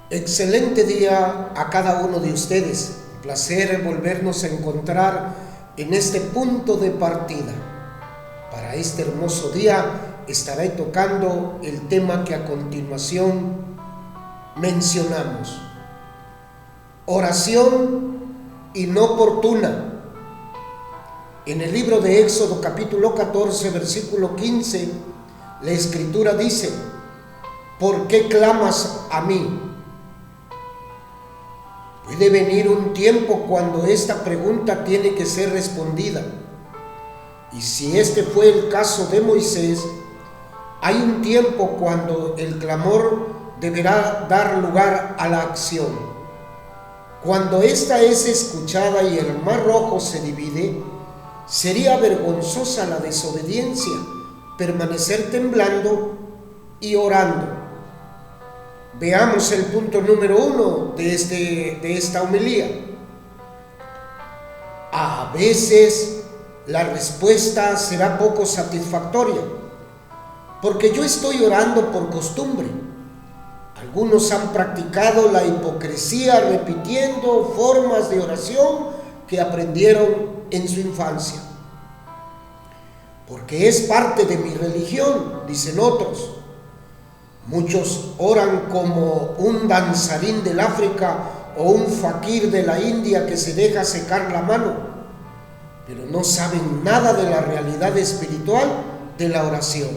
Excelente día a cada uno de ustedes. Un placer volvernos a encontrar en este punto de partida. Para este hermoso día estaré tocando el tema que a continuación mencionamos: oración inoportuna. En el libro de Éxodo capítulo 14 versículo 15, la escritura dice: ¿por qué clamas a mí? Puede venir un tiempo cuando esta pregunta tiene que ser respondida. Y si este fue el caso de Moisés, hay un tiempo cuando el clamor deberá dar lugar a la acción. Cuando esta es escuchada y el mar rojo se divide, sería vergonzosa la desobediencia, permanecer temblando y orando. Veamos el punto número 1 de esta homilía. A veces la respuesta será poco satisfactoria, porque yo estoy orando por costumbre. Algunos han practicado la hipocresía repitiendo formas de oración que aprendieron en su infancia. Porque es parte de mi religión, dicen otros. Muchos oran como un danzarín del África o un faquir de la India que se deja secar la mano, pero no saben nada de la realidad espiritual de la oración,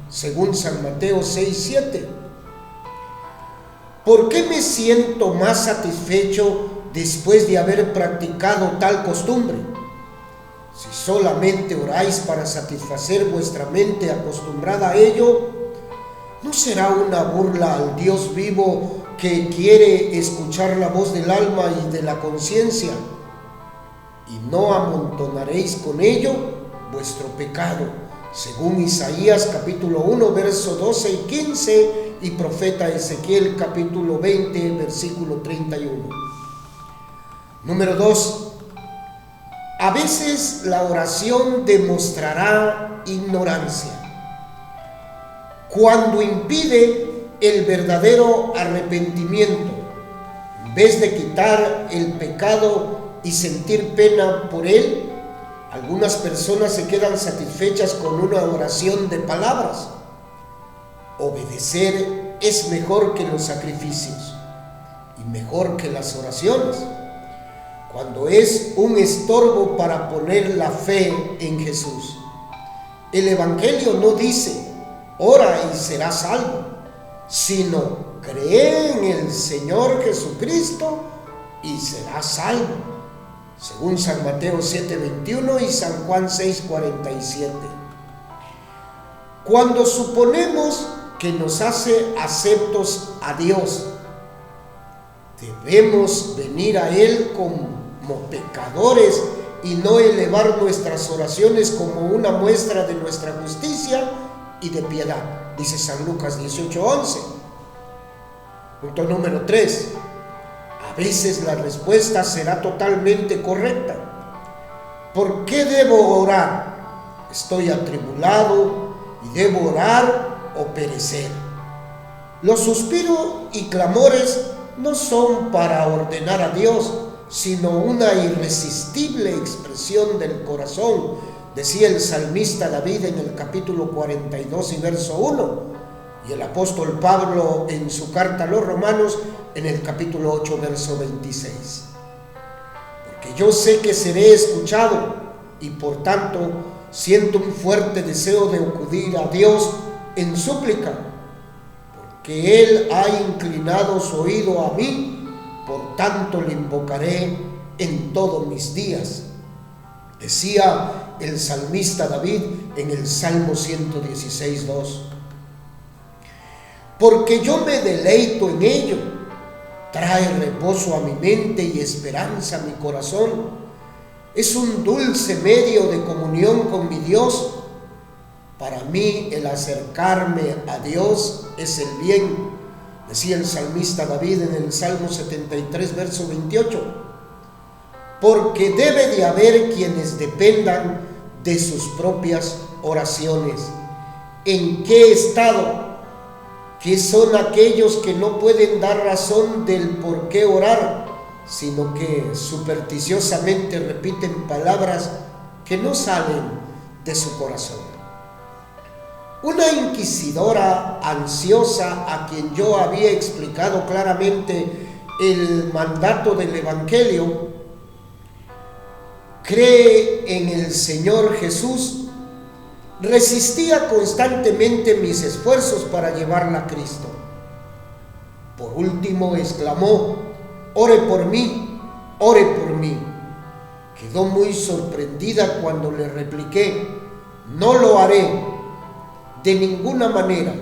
según San Mateo 6:7. ¿Por qué me siento más satisfecho después de haber practicado tal costumbre? Si solamente oráis para satisfacer vuestra mente acostumbrada a ello, ¿no será una burla al Dios vivo que quiere escuchar la voz del alma y de la conciencia? Y no amontonaréis con ello vuestro pecado, según Isaías capítulo 1, verso 12 y 15, y profeta Ezequiel capítulo 20, versículo 31. Número 2. A veces la oración demostrará ignorancia. Cuando impide el verdadero arrepentimiento, en vez de quitar el pecado y sentir pena por él, algunas personas se quedan satisfechas con una oración de palabras. Obedecer es mejor que los sacrificios y mejor que las oraciones, cuando es un estorbo para poner la fe en Jesús. El Evangelio no dice: ora y serás salvo, sino cree en el Señor Jesucristo y serás salvo, según San Mateo 7:21 y San Juan 6:47. Cuando suponemos que nos hace aceptos a Dios, debemos venir a Él como pecadores y no elevar nuestras oraciones como una muestra de nuestra justicia y de piedad, dice San Lucas 18:11. Punto número 3. A veces la respuesta será totalmente correcta. ¿Por qué debo orar? Estoy atribulado y debo orar o perecer. Los suspiros y clamores no son para ordenar a Dios, sino una irresistible expresión del corazón, decía el salmista David en el capítulo 42 y verso 1, y el apóstol Pablo en su carta a los Romanos en el capítulo 8 verso 26. Porque yo sé que seré escuchado y por tanto siento un fuerte deseo de acudir a Dios en súplica, porque Él ha inclinado su oído a mí, por tanto le invocaré en todos mis días, decía el salmista David en el Salmo 116:2. Porque yo me deleito en ello, trae reposo a mi mente y esperanza a mi corazón. Es un dulce medio de comunión con mi Dios. Para mí el acercarme a Dios es el bien, decía el salmista David en el Salmo 73, verso 28. Porque debe de haber quienes dependan de sus propias oraciones. ¿En qué estado que son aquellos que no pueden dar razón del por qué orar, sino que supersticiosamente repiten palabras que no salen de su corazón. Una inquisidora ansiosa, a quien yo había explicado claramente el mandato del Evangelio, cree en el Señor Jesús, resistía constantemente mis esfuerzos para llevarla a Cristo. Por último exclamó: ore por mí, ore por mí. Quedó muy sorprendida cuando le repliqué: no lo haré, de ninguna manera.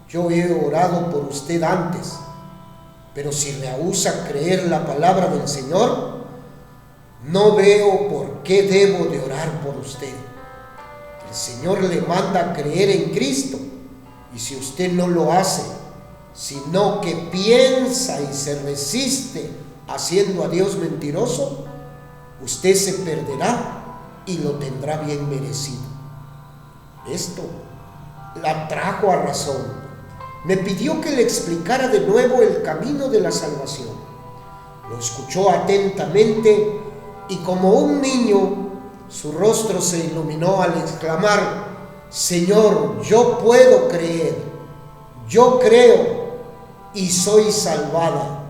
Yo he orado por usted antes, pero si rehúsa creer la palabra del Señor, no veo por qué debo de orar por usted. El Señor le manda a creer en Cristo, y si usted no lo hace, sino que piensa y se resiste haciendo a Dios mentiroso, usted se perderá y lo tendrá bien merecido. Esto la trajo a razón. Me pidió que le explicara de nuevo el camino de la salvación. Lo escuchó atentamente y como un niño, su rostro se iluminó al exclamar: Señor, yo puedo creer, yo creo y soy salvada.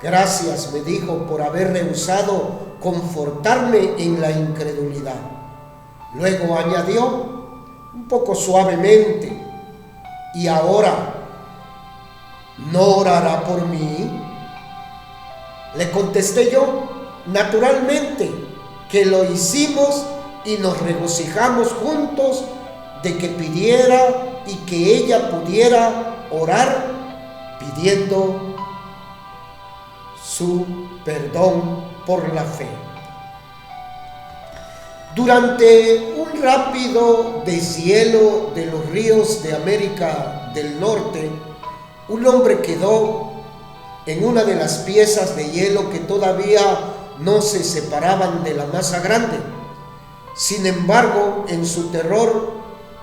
Gracias, me dijo, por haber rehusado confortarme en la incredulidad. Luego añadió, un poco suavemente: ¿y ahora no orará por mí? Le contesté yo: naturalmente que lo hicimos, y nos regocijamos juntos de que pidiera y que ella pudiera orar pidiendo su perdón por la fe. Durante un rápido deshielo de los ríos de América del Norte, un hombre quedó en una de las piezas de hielo que todavía no se separaban de la masa grande. Sin embargo, en su terror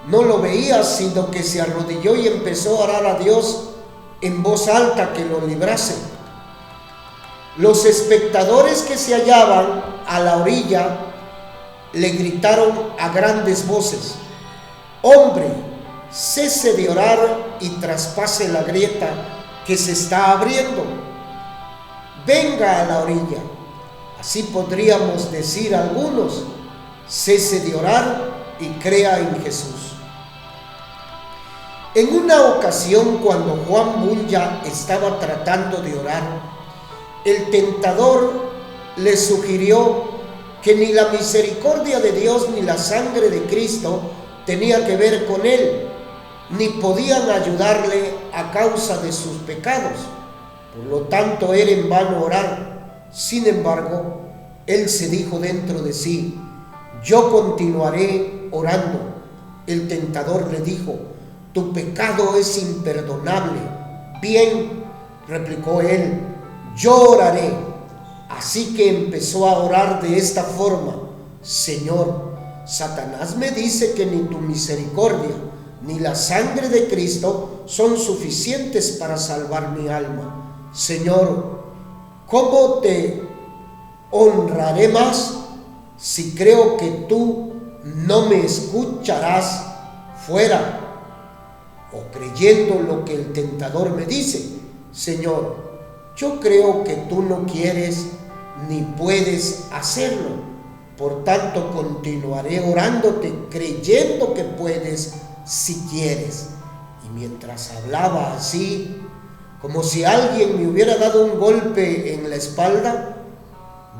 no lo veía, sino que se arrodilló y empezó a orar a Dios en voz alta que lo librase. Los espectadores que se hallaban a la orilla le gritaron a grandes voces: hombre, cese de orar y traspase la grieta que se está abriendo. Venga a la orilla. Así podríamos decir algunos: cese de orar y crea en Jesús. En una ocasión, cuando Juan Bunyan estaba tratando de orar, el tentador le sugirió que ni la misericordia de Dios ni la sangre de Cristo tenía que ver con él, ni podían ayudarle a causa de sus pecados. Por lo tanto, era en vano orar. Sin embargo, él se dijo dentro de sí: yo continuaré orando. El tentador le dijo: tu pecado es imperdonable. Bien, replicó él, yo oraré. Así que empezó a orar de esta forma: Señor, Satanás me dice que ni tu misericordia ni la sangre de Cristo son suficientes para salvar mi alma. Señor, ¿cómo te honraré más si creo que tú no me escucharás fuera? O creyendo lo que el tentador me dice: Señor, yo creo que tú no quieres ni puedes hacerlo, por tanto continuaré orándote creyendo que puedes si quieres. Y mientras hablaba así, como si alguien me hubiera dado un golpe en la espalda,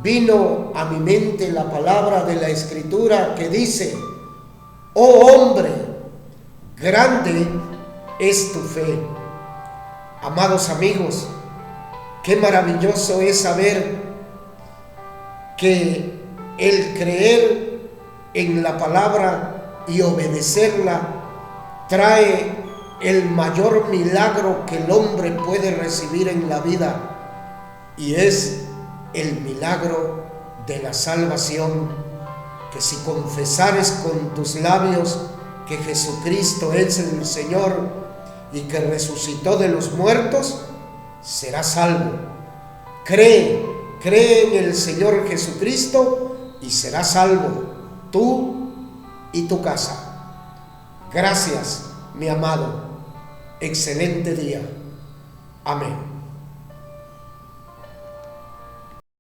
vino a mi mente la palabra de la Escritura que dice: oh hombre, grande es tu fe. Amados amigos, qué maravilloso es saber que el creer en la palabra y obedecerla trae el mayor milagro que el hombre puede recibir en la vida, y es el milagro de la salvación, que si confesares con tus labios que Jesucristo es el Señor y que resucitó de los muertos, serás salvo. Cree en el Señor Jesucristo y serás salvo, tú y tu casa. Gracias, mi amado. Excelente día. Amén.